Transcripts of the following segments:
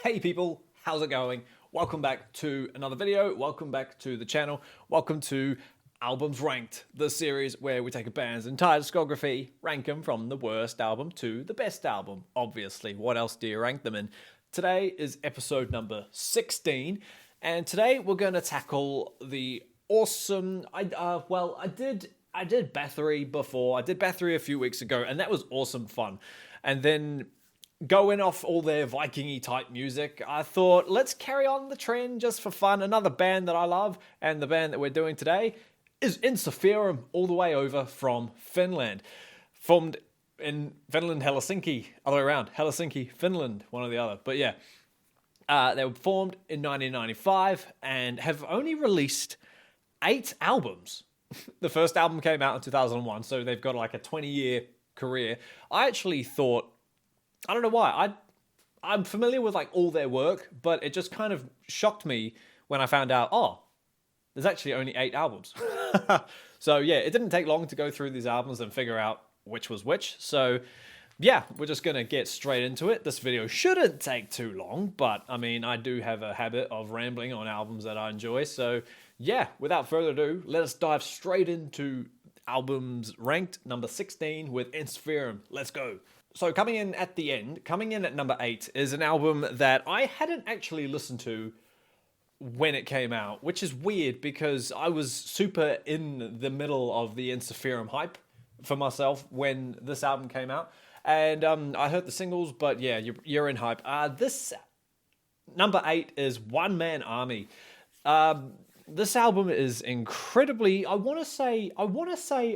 Hey people, how's it going? Welcome back to another video. Welcome back to the channel. Welcome to Albums Ranked, the series where we take a band's entire discography, rank them from the worst album to the best album. Obviously, what else do you rank them in? Today is episode number 16, and today we're going to tackle the awesome. I did Bathory before. I did Bathory a few weeks ago, and that was awesome fun. And then going off all their Viking-y type music, I thought, let's carry on the trend just for fun. Another band that I love, and the band that we're doing today is ENSIFERUM, all the way over from Finland. Formed in Finland, Helsinki, other way around, Helsinki, Finland, one or the other. But yeah, they were formed in 1995 and have only released 8 albums. The first album came out in 2001, so they've got like a 20-year career. I actually thought, I don't know why, I'm familiar with like all their work, but it just kind of shocked me when I found out, oh, there's actually only 8 albums. So yeah, it didn't take long to go through these albums and figure out which was which. So yeah, we're just going to get straight into it. This video shouldn't take too long, but I mean, I do have a habit of rambling on albums that I enjoy. So yeah, without further ado, let us dive straight into albums ranked number 16 with ENSIFERUM. Let's go. So coming in at the end, coming in at number 8 is an album that I hadn't actually listened to when it came out, which is weird because I was super in the middle of the ENSIFERUM hype for myself when this album came out. And I heard the singles, but yeah, you're in hype. This number 8 is One Man Army. This album is incredibly, I want to say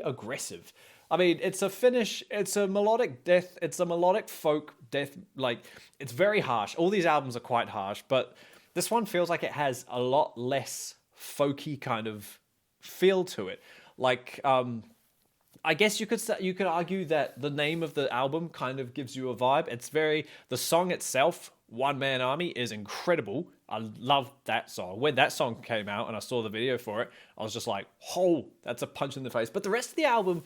aggressive. I mean, it's a melodic death, it's a melodic folk death, like, it's very harsh. All these albums are quite harsh, but this one feels like it has a lot less folky kind of feel to it. Like, I guess you could argue that the name of the album kind of gives you a vibe. The song itself, One Man Army, is incredible. I love that song. When that song came out and I saw the video for it, I was just like, oh, that's a punch in the face. But the rest of the album,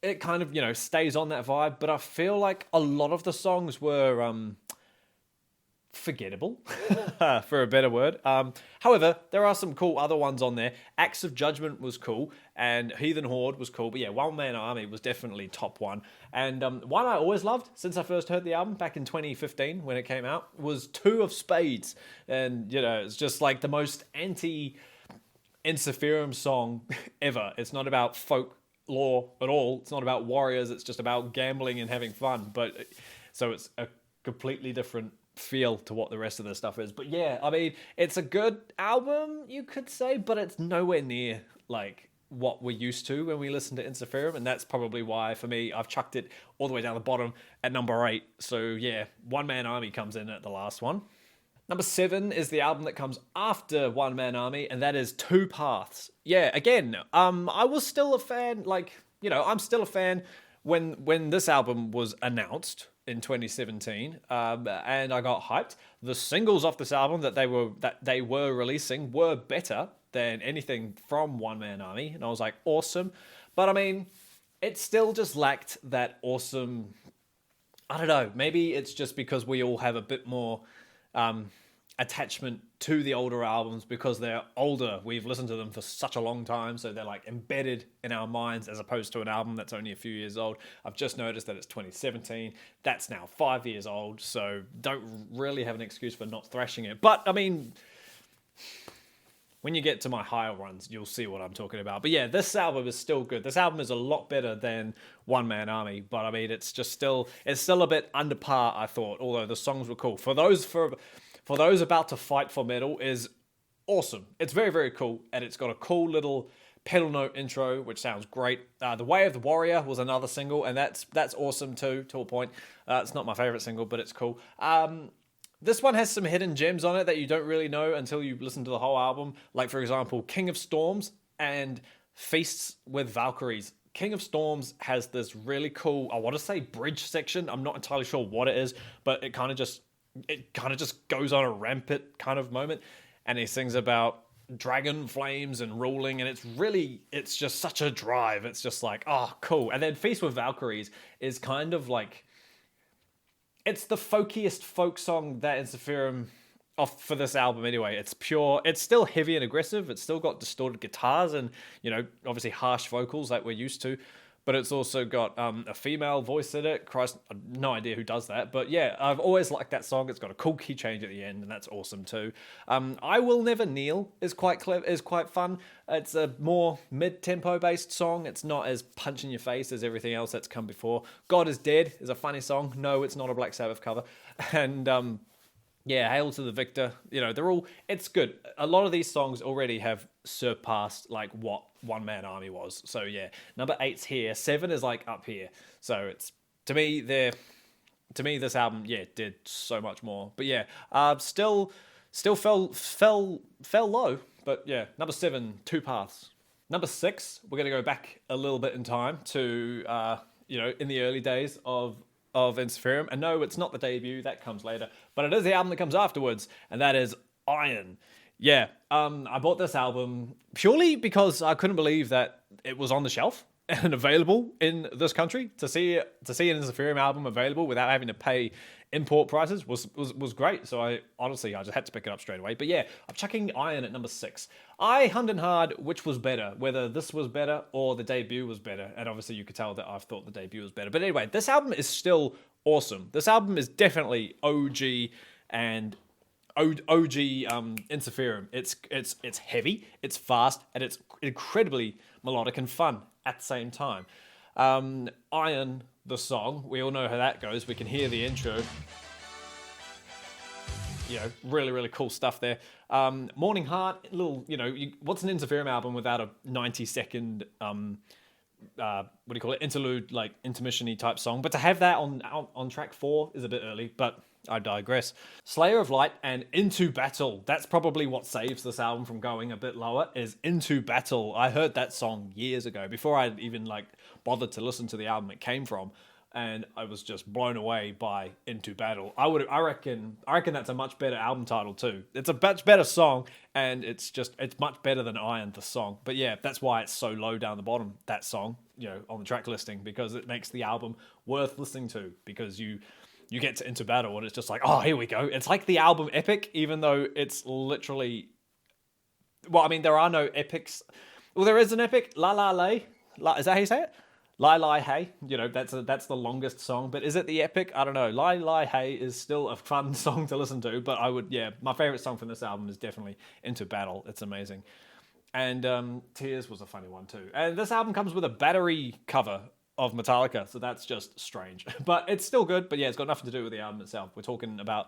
it kind of, stays on that vibe, but I feel like a lot of the songs were forgettable, for a better word. However, there are some cool other ones on there. Acts of Judgment was cool, and Heathen Horde was cool, but yeah, One Man Army was definitely top one. And one I always loved since I first heard the album back in 2015 when it came out was Two of Spades. And, it's just like the most anti-ENSIFERUM song ever. It's not about folk lore at all. It's not about warriors. It's just about gambling and having fun. But so it's a completely different feel to what the rest of the stuff is. But yeah, I mean, it's a good album, you could say, but it's nowhere near like what we're used to when we listen to ENSIFERUM, and that's probably why for me I've chucked it all the way down the bottom at number 8. So yeah, One Man Army comes in at the last one. Number 7 is the album that comes after One Man Army, and that is Two Paths. Yeah, again, I was still a fan, I'm still a fan when this album was announced in 2017, and I got hyped. The singles off this album that they were releasing were better than anything from One Man Army, and I was like, awesome. But I mean, it still just lacked that awesome, I don't know, maybe it's just because we all have a bit more attachment to the older albums because they're older. We've listened to them for such a long time, so they're like embedded in our minds as opposed to an album that's only a few years old. I've just noticed that it's 2017. That's now 5 years old, so don't really have an excuse for not thrashing it. But I mean, when you get to my higher ones, you'll see what I'm talking about. But yeah, this album is still good. This album is a lot better than One Man Army, but I mean, it's still a bit under par, I thought, although the songs were cool. For those about to fight for metal is awesome. It's very, very cool, and it's got a cool little pedal note intro, which sounds great. The Way of the Warrior was another single, and that's awesome too, to a point. It's not my favorite single, but it's cool. This one has some hidden gems on it that you don't really know until you listen to the whole album. Like, for example, King of Storms and Feasts with Valkyries. King of Storms has this really cool, I want to say bridge section. I'm not entirely sure what it is, but it kind of just goes on a rampant kind of moment. And he sings about dragon flames and ruling, and it's just such a drive. It's just like, oh, cool. And then Feast with Valkyries is kind of like, it's the folkiest folk song that ENSIFERUM off for this album anyway. It's pure, it's still heavy and aggressive. It's still got distorted guitars and, obviously harsh vocals like we're used to. But it's also got a female voice in it. Christ, I have no idea who does that. But yeah, I've always liked that song. It's got a cool key change at the end, and that's awesome too. I Will Never Kneel is quite clever, is quite fun. It's a more mid-tempo based song. It's not as punch in your face as everything else that's come before. God Is Dead is a funny song. No, it's not a Black Sabbath cover. And yeah, Hail to the Victor. It's good. A lot of these songs already have surpassed like what One Man Army was. So yeah, number 8's here. 7 is like up here. So it's, to me, this album, yeah, did so much more. But yeah, still fell low. But yeah, number 7, Two Paths. Number 6, we're gonna go back a little bit in time to in the early days of ENSIFERUM. And no, it's not the debut, that comes later, but it is the album that comes afterwards, and that is Iron. Yeah, I bought this album purely because I couldn't believe that it was on the shelf and available in this country. To see an ENSIFERUM album available without having to pay import prices was great. So I just had to pick it up straight away. But yeah, I'm chucking Iron at number 6. I hummed and hard which was better, whether this was better or the debut was better. And obviously you could tell that I've thought the debut was better. But anyway, this album is still awesome. This album is definitely OG and OG ENSIFERUM. It's heavy, it's fast, and it's incredibly melodic and fun at the same time. Iron, the song, we all know how that goes. We can hear the intro. Really, really cool stuff there. Morning Heart, little, what's an ENSIFERUM album without a 90-second, what do you call it, interlude, like intermission-y type song? But to have that on track 4 is a bit early, but I digress. Slayer of Light and Into Battle. That's probably what saves this album from going a bit lower, is Into Battle. I heard that song years ago, before I even bothered to listen to the album it came from, and I was just blown away by Into Battle. I reckon that's a much better album title too. It's a much better song, and it's much better than Iron, the song. But yeah, that's why it's so low down the bottom, that song, on the track listing, because it makes the album worth listening to, because you get to Into Battle and it's just like, oh, here we go. It's like the album Epic, even though it's literally... Well, I mean, there are no epics. Well, there is an epic, La La Lay. Is that how you say it? Lie Lie Hey. That's the longest song, but is it the epic? I don't know. Lie Lie Hey is still a fun song to listen to, but my favorite song from this album is definitely Into Battle. It's amazing. And Tears was a funny one too. And this album comes with a battery cover of Metallica, so that's just strange. But it's still good, but yeah, it's got nothing to do with the album itself. We're talking about,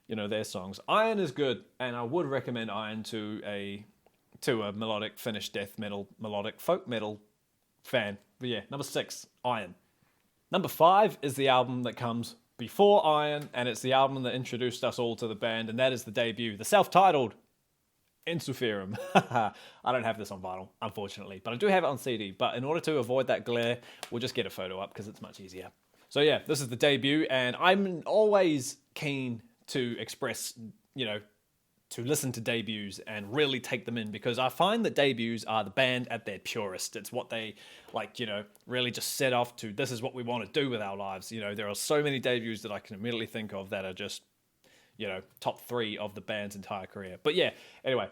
their songs. Iron is good, and I would recommend Iron to a melodic Finnish death metal, melodic folk metal fan. But yeah, number 6, Iron. Number 5 is the album that comes before Iron, and it's the album that introduced us all to the band, and that is the debut, the self-titled ENSIFERUM. I don't have this on vinyl, unfortunately, but I do have it on CD. But in order to avoid that glare, we'll just get a photo up because it's much easier. So yeah, this is the debut, and I'm always keen to express, to listen to debuts and really take them in, because I find that debuts are the band at their purest. It's what they really just set off to. This is what we want to do with our lives. There are so many debuts that I can immediately think of that are just top 3 of the band's entire career. But yeah, anyway,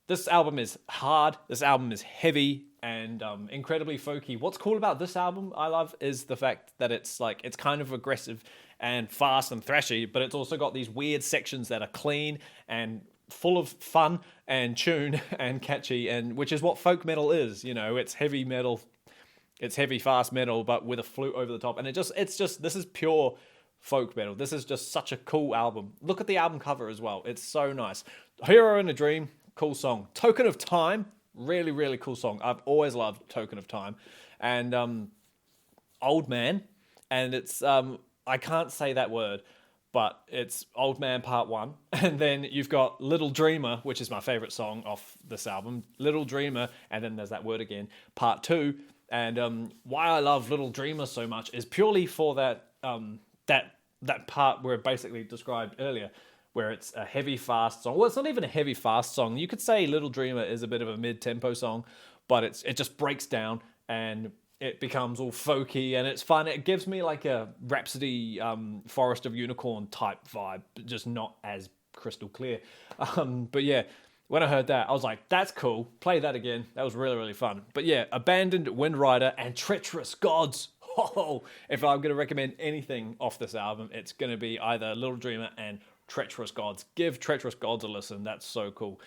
this album is hard, this album is heavy, and incredibly folky. What's cool about this album, I love, is the fact that it's kind of aggressive and fast and thrashy, but it's also got these weird sections that are clean and full of fun and tune and catchy, and which is what folk metal is. It's heavy metal, it's heavy fast metal, but with a flute over the top, and it's just this is pure folk metal. This is just such a cool album. Look at the album cover as well. It's so nice. Hero in a Dream, cool song. Token of Time, really, really cool song. I've always loved Token of Time. And Old Man, and it's, I can't say that word, but it's Old Man Part 1. And then you've got Little Dreamer, which is my favorite song off this album. Little Dreamer, and then there's that word again, Part 2. And why I love Little Dreamer so much is purely for that that part where it basically described earlier, where it's a heavy fast song. Well, it's not even a heavy fast song. You could say Little Dreamer is a bit of a mid-tempo song, but it just breaks down, and it becomes all folky and it's fun. It gives me like a Rhapsody, Forest of Unicorn type vibe, but just not as crystal clear. But yeah, when I heard that, I was like, that's cool. Play that again. That was really, really fun. But yeah, Abandoned, Wind Rider, and Treacherous Gods. Oh, if I'm going to recommend anything off this album, it's going to be either Little Dreamer and Treacherous Gods. Give Treacherous Gods a listen. That's so cool.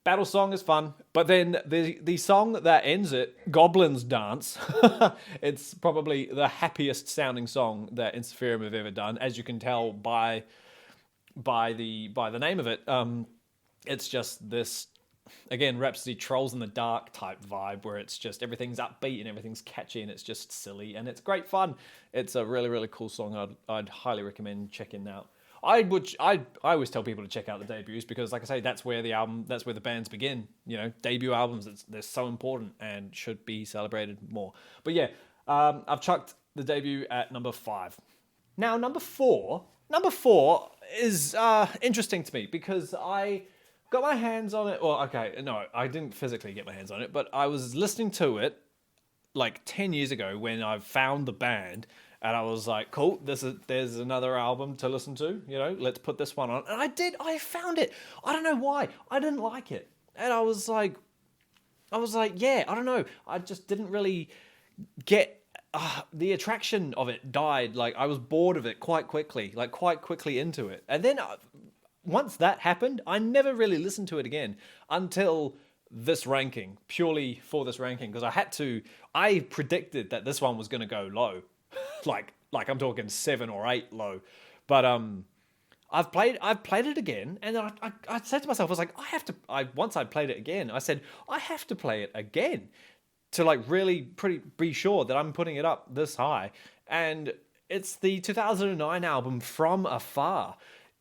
Battle Song is fun, but then the song that ends it, Goblin's Dance, it's probably the happiest sounding song that ENSIFERUM have ever done, as you can tell by the name of it. It's just this, again, Rhapsody Trolls in the Dark type vibe, where it's just everything's upbeat and everything's catchy and it's just silly and it's great fun. It's a really, really cool song. I'd highly recommend checking out. I always tell people to check out the debuts because, like I say, that's where the bands begin. You know, debut albums, they're so important and should be celebrated more. But yeah, I've chucked the debut at number 5. Now, number four is interesting to me because I got my hands on it. Well, okay, no, I didn't physically get my hands on it, but I was listening to it like 10 years ago when I found the band. And I was like, cool, there's another album to listen to, you know, let's put this one on. And I found it. I don't know why. I didn't like it. And I was like, yeah, I don't know. I just didn't really get, the attraction of it died. Like, I was bored of it quite quickly into it. And then once that happened, I never really listened to it again until this ranking, purely for this ranking, because I predicted that this one was going to go low. like I'm talking 7 or 8 low, but I've played it again, and I said to myself, I was like, once I played it again, I said I have to play it again to like really be sure that I'm putting it up this high, and it's the 2009 album From Afar.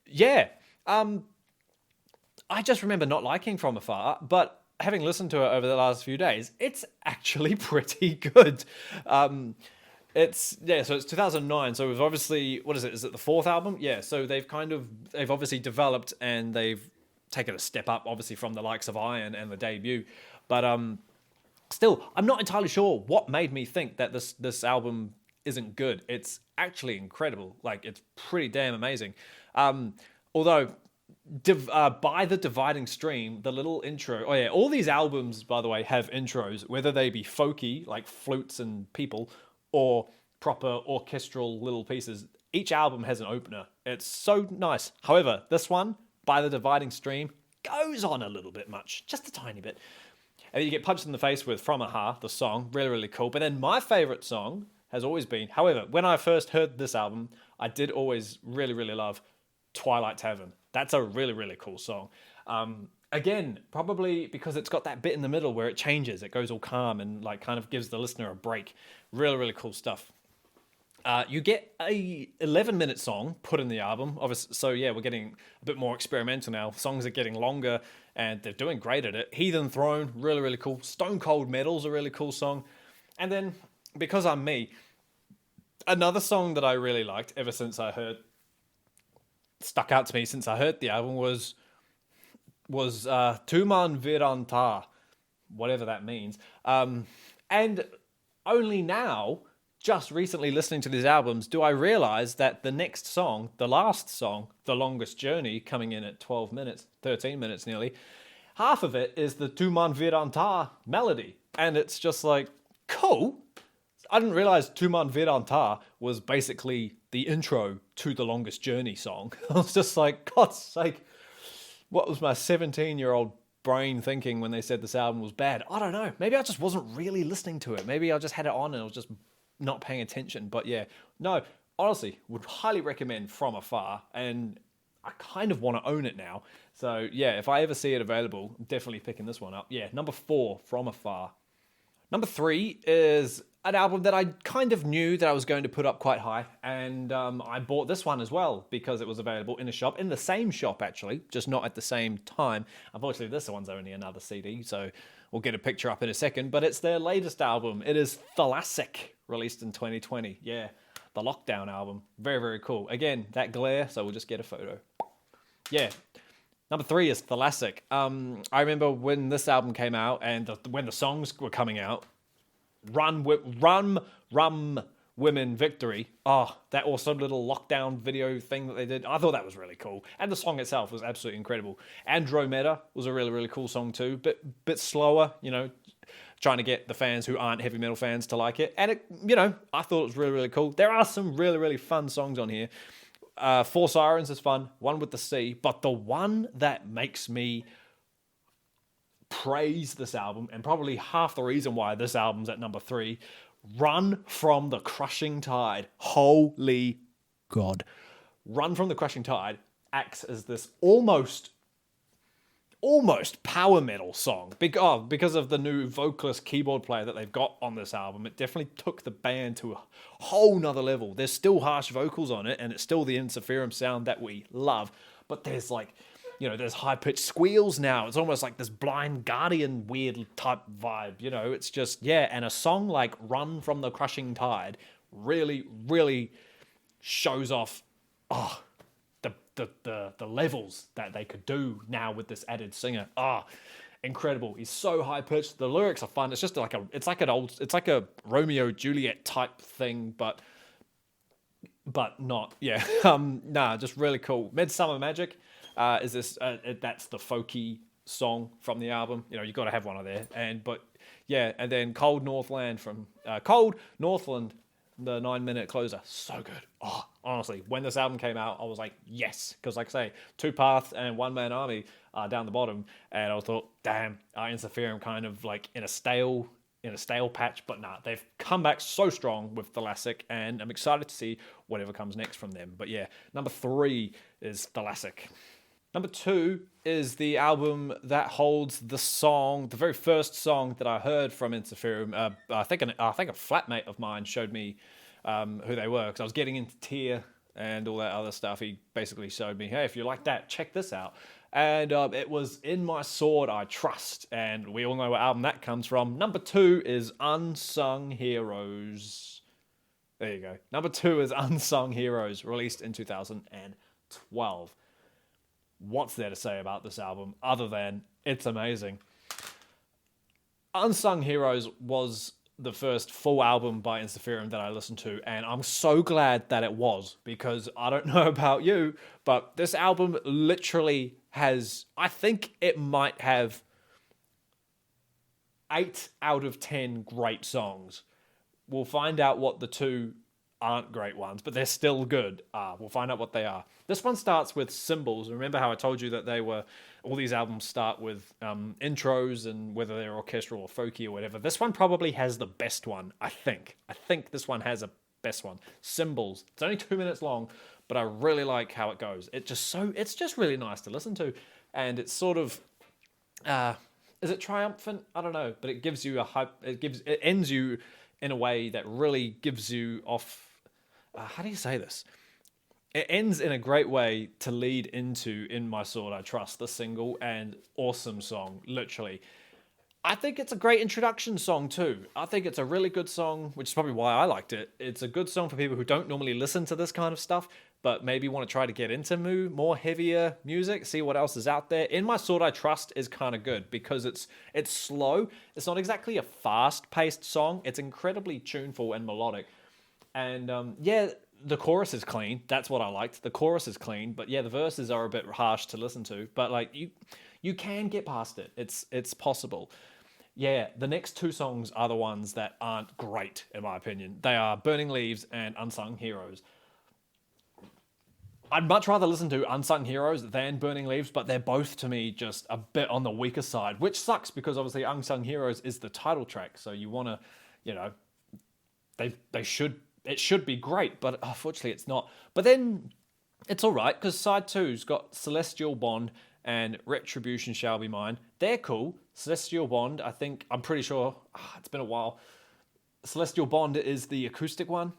Yeah, I just remember not liking From Afar, but having listened to it over the last few days, it's actually pretty good. So it's 2009. So it was obviously, what is it? Is it the 4th album? Yeah. So they've obviously developed and they've taken a step up, obviously, from the likes of Iron and the debut. But still, I'm not entirely sure what made me think that this album isn't good. It's actually incredible. Like, it's pretty damn amazing. Although, by the dividing stream, the little intro. Oh yeah, all these albums, by the way, have intros, whether they be folky, like flutes and people, or proper orchestral little pieces. Each album has an opener. It's so nice. However, this one, By the Dividing Stream, goes on a little bit much. Just a tiny bit. And then you get punched in the face with From Aha, the song. Really, really cool. But then my favourite song has always been... However, when I first heard this album, I did always really, really love Twilight Tavern. That's a really, really cool song. Again, probably because it's got that bit in the middle where it changes. It goes all calm and like kind of gives the listener a break. Really, really cool stuff. You get a 11-minute song put in the album. Obviously, so yeah, we're getting a bit more experimental now. Songs are getting longer and they're doing great at it. Heathen Throne, really, really cool. Stone Cold Metal's a really cool song. And then, Because I'm Me, another song that I really liked ever since stuck out to me since I heard the album was Tuman Viranta, whatever that means. And only now, just recently listening to these albums, do I realize that the next song, the last song, The Longest Journey, coming in at 12 minutes, 13 minutes nearly, half of it is the Tuman Viranta melody. And it's just like, cool. I didn't realize Tuman Viranta was basically the intro to The Longest Journey song. I was just like, God's sake. What was my 17-year-old brain thinking when they said this album was bad? I don't know. Maybe I just wasn't really listening to it. Maybe I just had it on and I was just not paying attention. But yeah, no, honestly, would highly recommend From Afar. And I kind of want to own it now. So yeah, if I ever see it available, I'm definitely picking this one up. Yeah, number 4, From Afar. Number 3 is an album that I kind of knew that I was going to put up quite high, and I bought this one as well because it was available in a shop, in the same shop actually, just not at the same time. Unfortunately, this one's only another CD, so we'll get a picture up in a second, but it's their latest album. It is Thalassic, released in 2020. Yeah, the Lockdown album. Very, very cool. Again, that glare, so we'll just get a photo. Yeah. Number 3 is Thalassic. I remember when this album came out and when the songs were coming out, Rum Women Victory. Oh, that awesome little lockdown video thing that they did. I thought that was really cool. And the song itself was absolutely incredible. Andromeda was a really, really cool song too. Bit slower, trying to get the fans who aren't heavy metal fans to like it. And I thought it was really, really cool. There are some really, really fun songs on here. Four Sirens is fun. One with the Sea. But the one that makes me praise this album, and probably half the reason why this album's at number 3, Run from the Crushing Tide. Holy God. Run from the Crushing Tide acts as this almost power metal song because of the new vocalist keyboard player that they've got on this album. It definitely took the band to a whole nother level. There's still harsh vocals on it, and it's still the ENSIFERUM sound that we love, but there's there's high-pitched squeals now. It's almost like this Blind Guardian weird type vibe, it's just, and a song like Run from the Crushing Tide really, really shows off, the levels that they could do now with this added singer. Incredible. He's so high-pitched. The lyrics are fun. It's just it's like a Romeo Juliet type thing, but not. Just really cool. Midsummer Magic is this that's the folky song from the album. You got to have one of there. And then Cold Northland, the 9-minute closer. So good. Honestly, when this album came out, I was like, yes. Because like I say, Two Paths and One Man Army are down the bottom. And I thought, damn, ENSIFERUM kind of like in a stale patch. But nah, they've come back so strong with Thalassic, and I'm excited to see whatever comes next from them. But number 3 is Thalassic. Number 2 is the album that holds the very first song that I heard from ENSIFERUM. I think a flatmate of mine showed me who they were, because I was getting into Tear and all that other stuff. He basically showed me, hey, if you like that, check this out. And it was In My Sword I Trust, and we all know what album that comes from. Number 2 is Unsung Heroes. There you go. Number 2 is Unsung Heroes, released in 2012. What's there to say about this album other than it's amazing? Unsung Heroes was the first full album by ENSIFERUM that I listened to, and I'm so glad that it was, because I don't know about you, but this album literally has, I think it might have 8 out of 10 great songs. We'll find out what the 2 aren't great ones, but they're still good. We'll find out what they are. This one starts with Symbols. Remember how I told you that all these albums start with intros, and whether they're orchestral or folky or whatever. This one probably has the best one, I think. I think this one has a best one. Symbols. It's only 2 minutes long, but I really like how it goes. It's just really nice to listen to, and it's sort of, is it triumphant? I don't know, but it gives you a hype. It ends you in a way that really gives you off. How do you say this? It ends in a great way to lead into In My Sword I Trust, the single and awesome song, literally. I think it's a great introduction song too. I think it's a really good song, which is probably why I liked it. It's a good song for people who don't normally listen to this kind of stuff, but maybe want to try to get into more heavier music, see what else is out there. In My Sword I Trust is kind of good because it's slow. It's not exactly a fast-paced song. It's incredibly tuneful and melodic. And the chorus is clean. That's what I liked. The chorus is clean, but the verses are a bit harsh to listen to. But like you can get past it. It's possible. The next 2 songs are the ones that aren't great, in my opinion. They are Burning Leaves and Unsung Heroes. I'd much rather listen to Unsung Heroes than Burning Leaves, but they're both, to me, just a bit on the weaker side, which sucks because obviously Unsung Heroes is the title track, so you want to, it should be great, but unfortunately it's not. But then it's all right, because side 2's got Celestial Bond and Retribution Shall Be Mine. They're cool. Celestial Bond, I'm pretty sure, it's been a while. Celestial Bond is the acoustic one.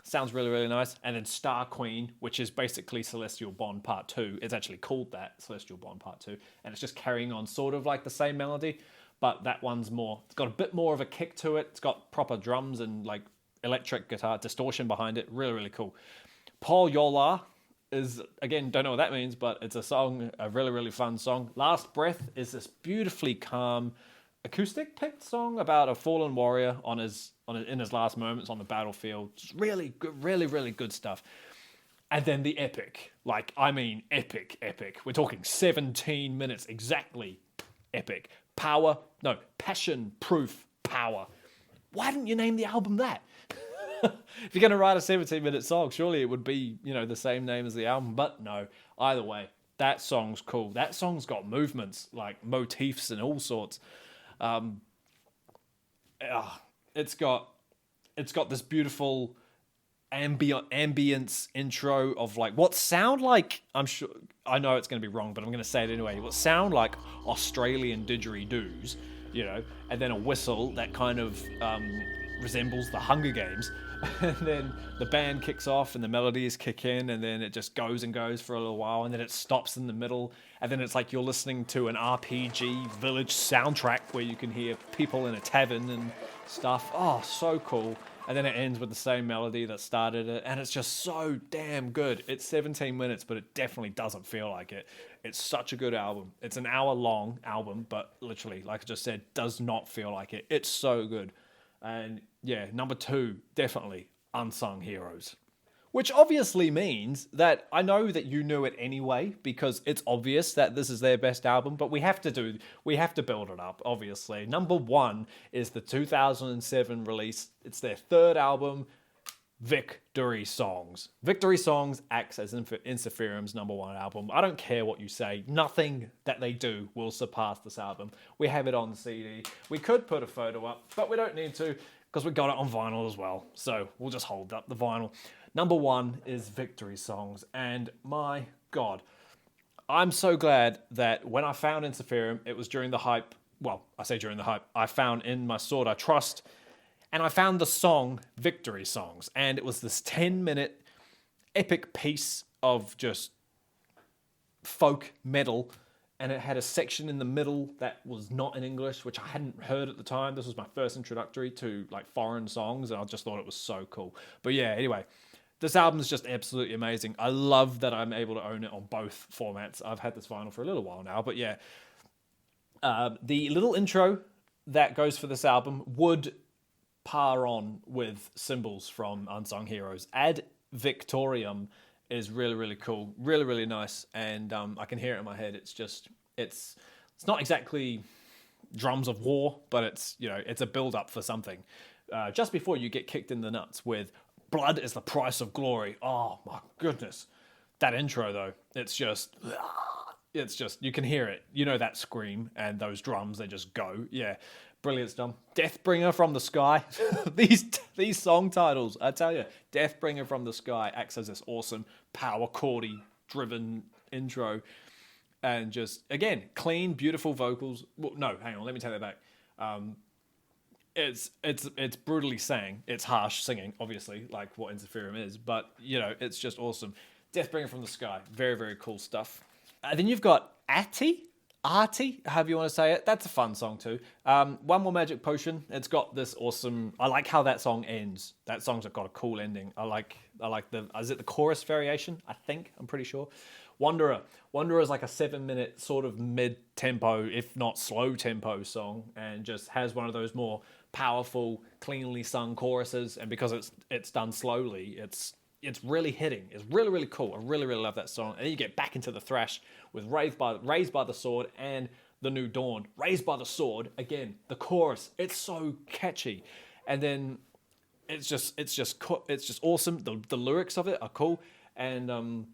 Sounds really, really nice. And then Star Queen, which is basically Celestial Bond Part 2. It's actually called that, Celestial Bond Part 2. And it's just carrying on sort of like the same melody, but that one's it's got a bit more of a kick to it. It's got proper drums and like electric guitar distortion behind it. Really, really cool. Paul Yola is, again, don't know what that means, but it's a song, a really, really fun song. Last Breath is this beautifully calm, acoustic picked song about a fallen warrior in his last moments on the battlefield. Just really good, really good stuff. And then the epic, like, I mean, epic. We're talking 17 minutes exactly. Epic. Passion proof power. Why didn't you name the album that? If you're going to write a 17-minute song, surely it would be, the same name as the album. But no, either way, that song's cool. That song's got movements, like motifs and all sorts. It's got this beautiful ambience intro of like what sound like, I know it's going to be wrong, but I'm going to say it anyway. What sound like Australian didgeridoos, and then a whistle that kind of resembles the Hunger Games. And then the band kicks off and the melodies kick in, and then it just goes and goes for a little while, and then it stops in the middle, and then it's like you're listening to an RPG village soundtrack where you can hear people in a tavern and stuff. Oh, so cool. And then it ends with the same melody that started it, and it's just so damn good. It's 17 minutes, but it definitely doesn't feel like it. It's such a good album. It's an hour-long album, but literally, like I just said, does not feel like it. It's so good. And yeah, number 2, definitely Unsung Heroes. Which obviously means that I know that you knew it anyway, because it's obvious that this is their best album, but we have to build it up, obviously. Number 1 is the 2007 release. It's their 3rd album, Victory Songs. Victory Songs acts as ENSIFERUM's number 1 album. I don't care what you say. Nothing that they do will surpass this album. We have it on CD. We could put a photo up, but we don't need to because we got it on vinyl as well. So we'll just hold up the vinyl. Number 1 is Victory Songs. And my God, I'm so glad that when I found ENSIFERUM, it was during the hype. Well, I say during the hype. I found In My Sword I Trust. And I found the song Victory Songs, and it was this 10-minute epic piece of just folk metal, and it had a section in the middle that was not in English, which I hadn't heard at the time. This was my first introductory to like foreign songs, and I just thought it was so cool. But yeah, anyway, this album is just absolutely amazing. I love that I'm able to own it on both formats. I've had this vinyl for a little while now, but yeah. The little intro that goes for this album would par on with Symbols from Unsung Heroes. Ad Victorium is really cool, really nice, and I can hear it in my head. It's not exactly drums of war, but it's a build up for something. Just before you get kicked in the nuts with Blood is the Price of Glory. Oh my goodness, that intro though, it's just you can hear it. That scream and those drums, they just go. Yeah. Brilliant stuff. Deathbringer from the Sky. these song titles, I tell you, Deathbringer from the Sky acts as this awesome power chordy driven intro, and just again clean, beautiful vocals. Well, no, hang on, let me take that back. It's brutally sang. It's harsh singing, obviously, like what ENSIFERUM is, but it's just awesome. Deathbringer from the Sky, very cool stuff. Then you've got Artie, however you want to say it. That's a fun song too. One More Magic Potion. It's got this awesome. I like how that song ends. That song's got a cool ending. I like is it the chorus variation? I'm pretty sure. Wanderer is like a 7-minute sort of mid-tempo, if not slow tempo song, and just has one of those more powerful, cleanly sung choruses. And because it's done slowly, it's really hitting. It's really cool. I really love that song. And then you get back into the thrash with Raised by the Sword and The New Dawn. Raised by the Sword, again, the chorus, it's so catchy. And then it's just awesome. The lyrics of it are cool. And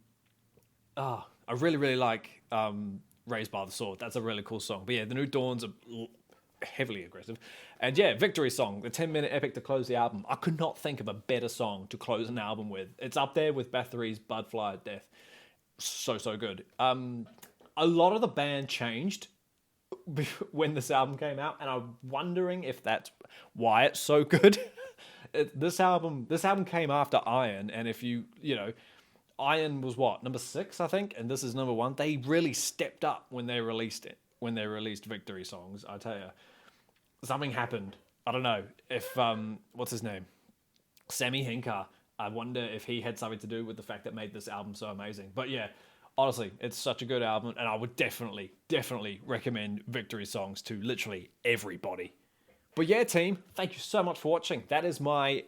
I really like Raised by the Sword. That's a really cool song. But yeah, The New Dawn's heavily aggressive. And yeah, Victory Song, the 10-minute epic to close the album. I could not think of a better song to close an album with. It's up there with Bathory's Bloodfly at Death. So good. A lot of the band changed when this album came out, and I'm wondering if that's why it's so good. This album came after Iron, and if Iron was what, number 6, I think, and this is number 1. They really stepped up when they released it. When they released Victory Songs, I tell you, something happened. I don't know if what's his name, Sammy Hinkar. I wonder if he had something to do with the fact that made this album so amazing. But yeah, Honestly, it's such a good album, and I would definitely recommend Victory Songs to literally everybody. But yeah, team, thank you so much for watching. That is my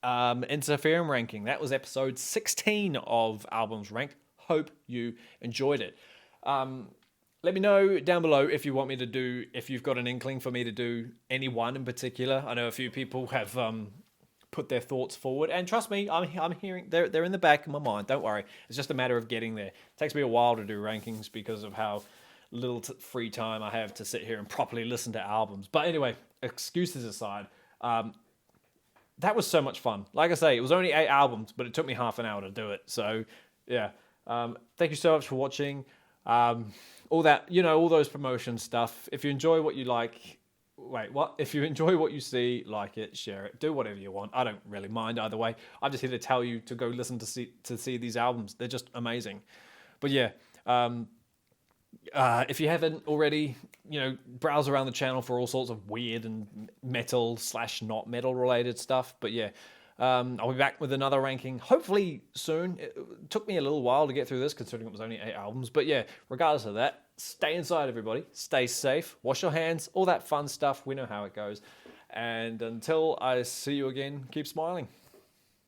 ENSIFERUM ranking. That was episode 16 of Albums Ranked. Hope you enjoyed it. Let me know down below if you want me to do, if you've got an inkling for me to do any one in particular. I know a few people have put their thoughts forward, and trust me, I'm hearing they're in the back of my mind. Don't worry, it's just a matter of getting there. It takes me a while to do rankings because of how little free time I have to sit here and properly listen to albums. But anyway, excuses aside, that was so much fun. Like I say, it was only 8 albums, but it took me half an hour to do it. So yeah, thank you so much for watching. All that, all those promotion stuff. If you enjoy what you like. Wait, what? If you enjoy what you see, like it, share it, do whatever you want. I don't really mind either way. I'm just here to tell you to go listen to see these albums. They're just amazing. But yeah, if you haven't already, browse around the channel for all sorts of weird and metal/not metal related stuff. But yeah, I'll be back with another ranking, hopefully soon. It took me a little while to get through this, considering it was only 8 albums. But yeah, regardless of that, stay inside, everybody. Stay safe. Wash your hands. All that fun stuff. We know how it goes. And until I see you again, keep smiling.